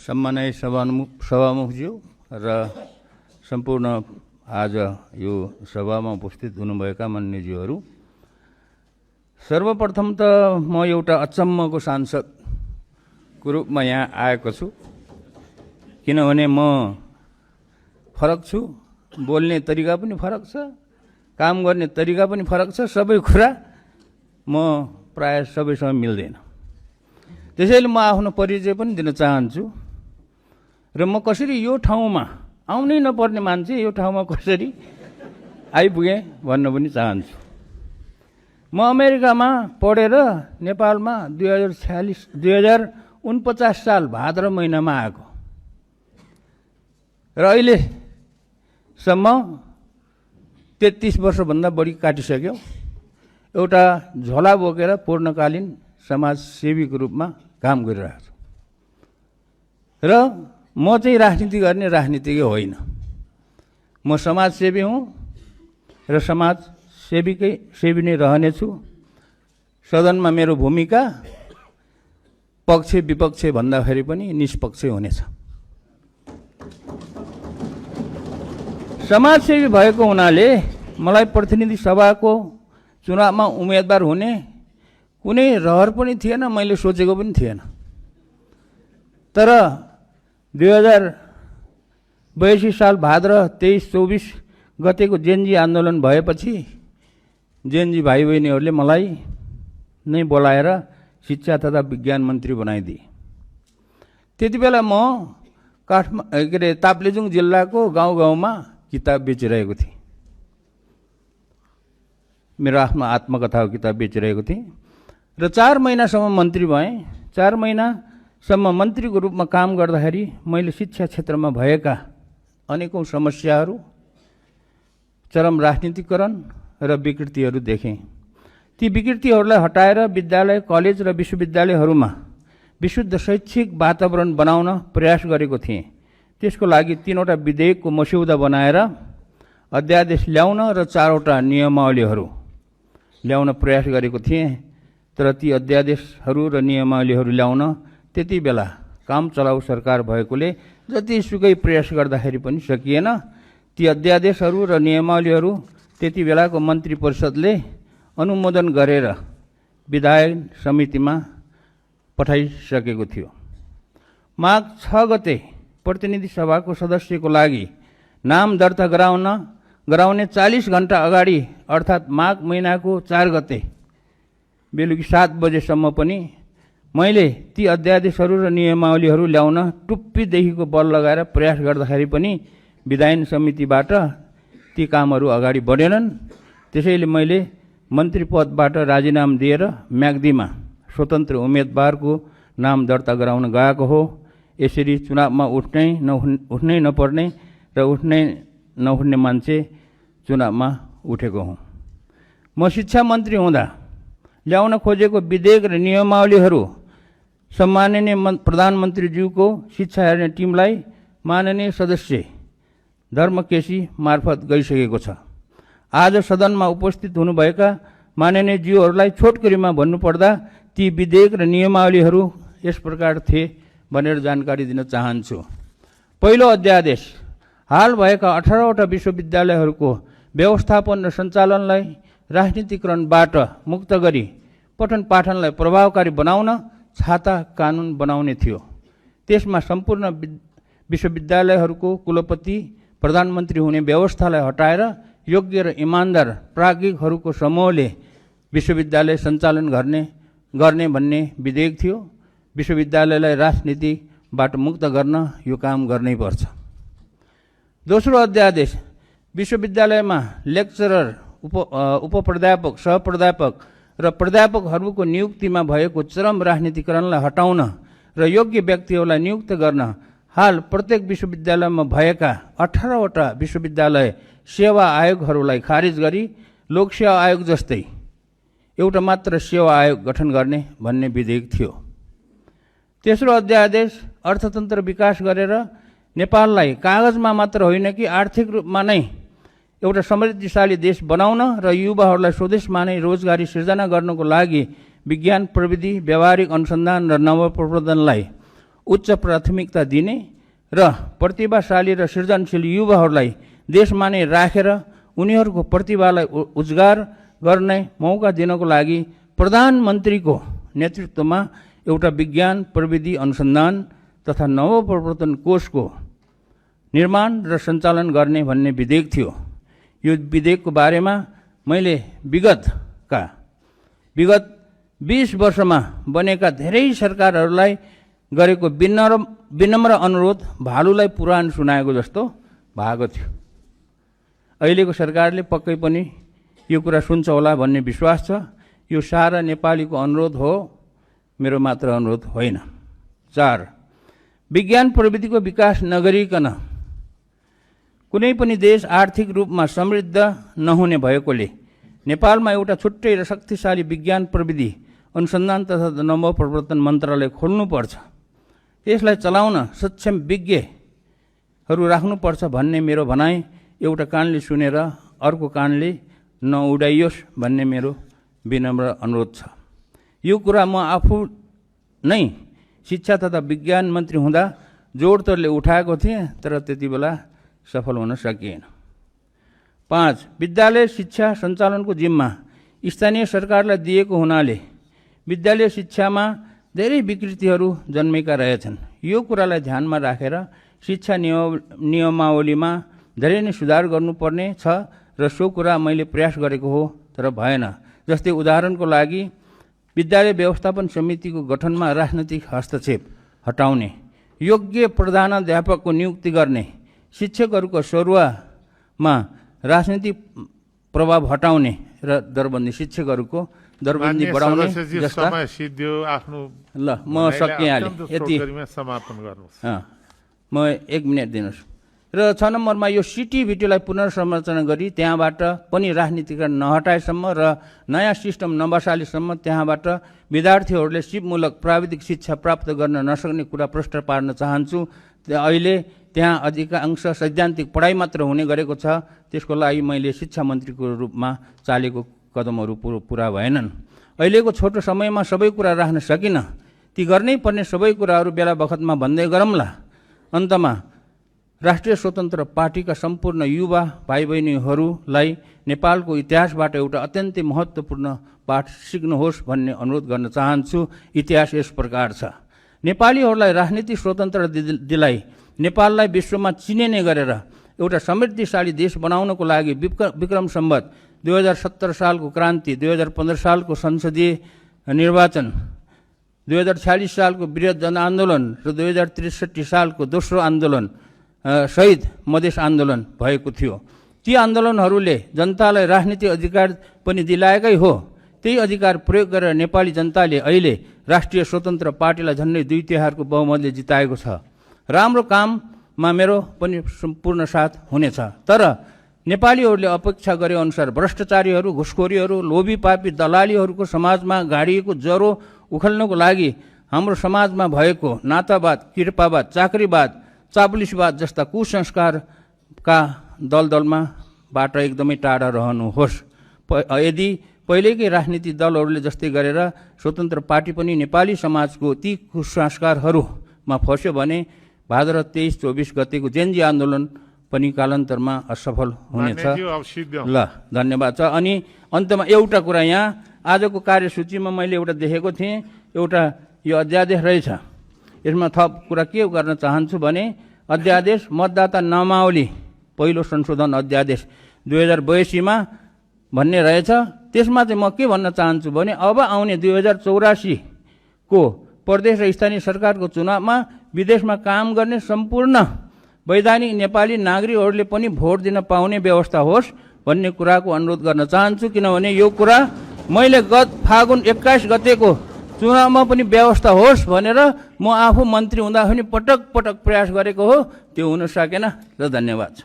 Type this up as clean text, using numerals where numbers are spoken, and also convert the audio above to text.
सम्माननीय सभामुखज्यू र सम्पूर्ण आज यो सभामा उपस्थित हुनुभएका मान्यज्यूहरू, सर्वप्रथम त म एउटा अचम्मको सांसदको रूपमा यहाँ आएको छु। किनभने म फरक छु, बोल्ने तरिका पनि फरक छ, काम गर्ने तरिका पनि फरक छ, सबै कुरा म प्राय सबैसँग मिल्दैन। त्यसैले म आफ्नो परिचय पनि दिन चाहन्छु र म कसरी यो ठाउँमा आउनै नपर्ने मान्छे यो ठाउँमा कसरी आइपुगेँ भन्न पनि चाहन्छु। म अमेरिकामा पढेर नेपालमा 2049 साल भाद्र महिनामा आएको र अहिलेसम्म 33 वर्षभन्दा बढी काटिसक्यो। एउटा झोला बोकेर पूर्णकालीन समाजसेवीको रूपमा काम गरिरहेको छु र म चाहिँ राजनीति गर्ने राजनीतिज्ञ होइन। म समाजसेवी हुँ र सेवी नै रहनेछु। सदनमा मेरो भूमिका पक्ष विपक्ष भन्दाखेरि पनि निष्पक्ष हुनेछ। समाजसेवी भएको हुनाले मलाई प्रतिनिधि सभाको चुनावमा उम्मेदवार हुने कुनै रहर पनि थिएन, मैले सोचेको पनि थिएन। तर 2082 साल भाद्र 23-24 गतेको जेनजी आन्दोलन भएपछि जेनजी भाइ बहिनीहरूले मलाई नै बोलाएर शिक्षा तथा विज्ञान मन्त्री बनाइदिए। त्यति बेला म ताप्लेजुङ जिल्लाको गाउँ गाउँमा किताब बेचिरहेको थिएँ। मेरो आफ्नो आत्मकथाको किताब बेचिरहेको थिएँ र 4 महिनासम्म मन्त्री भएँ। 4 महिनासम्म मन्त्रीको रूपमा काम गर्दाखेरि मैले शिक्षा क्षेत्रमा भएका अनेकौं समस्याहरू, चरम राजनीतिकरण र विकृतिहरू देखेँ। ती विकृतिहरूलाई हटाएर विद्यालय, कलेज र विश्वविद्यालयहरूमा विशुद्ध शैक्षिक वातावरण बनाउन प्रयास गरेको थिएँ। त्यसको लागि 3वटा विधेयकको मस्यौदा बनाएर अध्यादेश ल्याउन र 4वटा नियमावलीहरू ल्याउन प्रयास गरेको थिएँ। तर ती अध्यादेशहरू र नियमावलीहरू ल्याउन त्यति बेला काम चलाउ सरकार भएकोले जतिसुकै प्रयास गर्दाखेरि पनि सकिएन। ती अध्यादेशहरू र नियमावलीहरू त्यति बेलाको मन्त्री परिषदले अनुमोदन गरेर विधायन समितिमा पठाइसकेको थियो। माघ 6 गते प्रतिनिधि सभाको सदस्यको लागि नाम दर्ता गराउने 40 घण्टा अगाडि अर्थात् माघ महिनाको 4 गते बेलुकी 7 बजेसम्म पनि मैले ती अध्यादेशहरू र नियमावलीहरू ल्याउन टुप्पीदेखिको बल लगाएर प्रयास गर्दाखेरि पनि विधायन समितिबाट ती कामहरू अगाडि बढेनन्। त्यसैले मैले मन्त्री पदबाट राजीनामा दिएर म्याग्दीमा स्वतन्त्र उम्मेदवारको नाम दर्ता गराउन गएको हो। यसरी चुनावमा उठ्नै नपर्ने र उठ्नै नहुने मान्छे चुनावमा उठेको हुँ। म शिक्षा मन्त्री हुँदा ल्याउन खोजेको विधेयक र नियमावलीहरू सम्माननीय प्रधानमन्त्रीज्यूको शिक्षा हेर्ने टिमलाई माननीय सदस्य धर्मकेशी मार्फत गइसकेको छ। आज सदनमा उपस्थित हुनुभएका माननीय ज्यूहरूलाई छोटकरीमा भन्नुपर्दा ती विधेयक र नियमावलीहरू यस प्रकार थिए भनेर जानकारी दिन चाहन्छु। पहिलो अध्यादेश हाल भएका 18वटा विश्वविद्यालयहरूको व्यवस्थापन र सञ्चालनलाई राजनीतिकरणबाट मुक्त गरी पठन पाठनलाई प्रभावकारी बनाउन छाता कानुन बनाउने थियो। त्यसमा सम्पूर्ण विश्वविद्यालयहरूको कुलपति प्रधानमन्त्री हुने व्यवस्थालाई हटाएर योग्य र इमान्दार प्राज्ञिकहरूको समूहले विश्वविद्यालय सञ्चालन गर्ने भन्ने विधेयक थियो। विश्वविद्यालयलाई राजनीतिबाट मुक्त गर्न यो काम गर्नै पर्छ। दोस्रो अध्यादेश विश्वविद्यालयमा लेक्चरर, उपप्राध्यापक, सहप्राध्यापक र प्राध्यापकहरूको नियुक्तिमा भएको चरम राजनीतिकरणलाई हटाउन र योग्य व्यक्तिहरूलाई नियुक्त गर्न हाल प्रत्येक विश्वविद्यालयमा भएका 18वटा विश्वविद्यालय सेवा आयोगहरूलाई खारिज गरी लोकसेवा आयोग जस्तै एउटा मात्र सेवा आयोग गठन गर्ने भन्ने विधेयक थियो। तेस्रो अध्यादेश अर्थतन्त्र विकास गरेर नेपाललाई कागजमा मात्र होइन कि आर्थिक रूपमा नै एउटा समृद्धिशाली देश बनाउन र युवाहरूलाई स्वदेशमा नै रोजगारी सिर्जना गर्नको लागि विज्ञान, प्रविधि, व्यावहारिक अनुसन्धान र नवप्रवर्धनलाई उच्च प्राथमिकता दिने र प्रतिभाशाली र सृजनशील युवाहरूलाई देशमा नै राखेर उनीहरूको प्रतिभालाई उजागर गर्ने मौका दिनको लागि प्रधानमन्त्रीको नेतृत्वमा एउटा विज्ञान प्रविधि अनुसन्धान तथा नवप्रवर्तन कोषको निर्माण र सञ्चालन गर्ने भन्ने विधेयक थियो। यो विधेयकको बारेमा मैले विगत 20 वर्षमा बनेका धेरै सरकारहरूलाई गरेको विनम्र अनुरोध भालुलाई पुराण सुनाएको जस्तो भएको थियो। अहिलेको सरकारले पक्कै पनि यो कुरा सुन्छ होला भन्ने विश्वास छ। यो सारा नेपालीको अनुरोध हो, मेरो मात्र अनुरोध होइन। 4. विज्ञान प्रविधिको विकास नगरिकन कुनै पनि देश आर्थिक रूपमा समृद्ध नहुने भएकोले नेपालमा एउटा छुट्टै र शक्तिशाली विज्ञान प्रविधि अनुसन्धान तथा नवप्रवर्तन मन्त्रालय खोल्नुपर्छ। यसलाई चलाउन सक्षम विज्ञहरू राख्नुपर्छ भन्ने मेरो भनाइ एउटा कानले सुनेर अर्को कानले नउडाइयोस् भन्ने मेरो विनम्र अनुरोध छ। यो कुरा म आफू नै शिक्षा तथा विज्ञान मन्त्री हुँदा जोडतोडले उठाएको थिएँ, तर त्यति बेला सफल हुन सकिएन। 5. विद्यालय शिक्षा सञ्चालनको जिम्मा स्थानीय सरकारलाई दिएको हुनाले विद्यालय शिक्षामा धेरै विकृतिहरू जन्मेका रहेछन्। यो कुरालाई ध्यानमा राखेर शिक्षा नियमावलीमा धेरै नै सुधार गर्नुपर्ने छ र सो कुरा मैले प्रयास गरेको हो, तर भएन। जस्तै उदाहरणको लागि विद्यालय व्यवस्थापन समितिको गठनमा राजनैतिक हस्तक्षेप हटाउने, योग्य प्रधानाध्यापकको नियुक्ति गर्ने, शिक्षकहरूको सरुवामा राजनीतिक प्रभाव हटाउने र दरबन्दी शिक्षकहरूको दरबन्दी बढाउने जस्ता। ल म सकिहालेँ, यति समापन गर्नुहोस्। म 1 मिनट दिनुहोस्। र 6 नम्बरमा यो सिटिभिटीलाई पुनर्संरचना गरी त्यहाँबाट पनि राजनीतिकरण नहटाएसम्म र नयाँ सिस्टम नबसालेसम्म त्यहाँबाट विद्यार्थीहरूले सिपमूलक प्राविधिक शिक्षा प्राप्त गर्न नसक्ने कुरा प्रष्ट पार्न चाहन्छु। अहिले त्यहाँ अधिकांश सैद्धान्तिक पढाइ मात्र हुने गरेको छ। त्यसको लागि मैले शिक्षा मन्त्रीको रूपमा चालेको कदमहरू पुरा भएनन्। अहिलेको छोटो समयमा सबै कुरा राख्न सकिन। ती गर्नै पर्ने सबै कुराहरू बेला बखतमा भन्दै गरौँला। अन्तमा राष्ट्रिय स्वतन्त्र पार्टीका सम्पूर्ण युवा भाइ बहिनीहरूलाई नेपालको इतिहासबाट एउटा अत्यन्तै महत्त्वपूर्ण पाठ सिक्नुहोस् भन्ने अनुरोध गर्न चाहन्छु। इतिहास यस प्रकार छ। नेपालीहरूलाई राजनीतिक स्वतन्त्र दिलाई नेपाललाई विश्वमा चिनिने गरेर एउटा समृद्धिशाली देश बनाउनको लागि विक्रम सम्वत 2070 सालको क्रान्ति, 2015 सालको संसदीय निर्वाचन, 2046 सालको वृहत जनआन्दोलन र 2063 सालको दोस्रो आन्दोलन शहीद मधेस आन्दोलन भएको थियो। ती आन्दोलनहरूले जनतालाई राजनीतिक अधिकार पनि दिलाएकै हो। त्यही अधिकार प्रयोग गरेर नेपाली जनताले अहिले राष्ट्रिय स्वतन्त्र पार्टीलाई झन्डै 2/3 बहुमतले जिताएको छ। राम्रो काममा मेरो पनि सम्पूर्ण साथ हुनेछ। तर नेपालीहरूले अपेक्षा गरे अनुसार भ्रष्टाचारीहरू, घुसखोरीहरू, लोभी पापी दलालीहरूको समाजमा गाडिएको ज्वरो उखल्नको लागि हाम्रो समाजमा भएको नातावाद, कृपावाद, चाकरीवाद, चापुलिसवाद जस्ता कुसंस्कारका दलदलमाबाट एकदमै टाढा रहनुहोस्। यदि पहिलेकै राजनीतिक दलहरूले जस्तै गरेर स्वतन्त्र पार्टी पनि नेपाली समाजको ती कुसंस्कारहरूमा फस्यो भने भाद्र 23-24 गतेको जेनजी आन्दोलन पनि कालान्तरमा असफल हुनेछ। ल धन्यवाद छ। अनि अन्तमा एउटा कुरा, यहाँ आजको कार्यसूचीमा मैले एउटा देखेको थिएँ, एउटा यो अध्यादेश रहेछ। यसमा थप कुरा के गर्न चाहन्छु भने अध्यादेश मतदाता नामावली पहिलो संशोधन अध्यादेश 2082 भन्ने रहेछ। त्यसमा चाहिँ म के भन्न चाहन्छु भने अब आउने 2084 को प्रदेश र स्थानीय सरकारको चुनावमा विदेशमा काम गर्ने सम्पूर्ण वैधानिक नेपाली नागरिकहरूले पनि भोट दिन पाउने व्यवस्था होस् भन्ने कुराको अनुरोध गर्न चाहन्छु। किनभने यो कुरा मैले गत फागुन 21 गतेको चुनावमा पनि व्यवस्था होस् भनेर म आफू मन्त्री हुँदा पनि पटक पटक प्रयास गरेको हो। त्यो हुन सकेन। र धन्यवाद छ।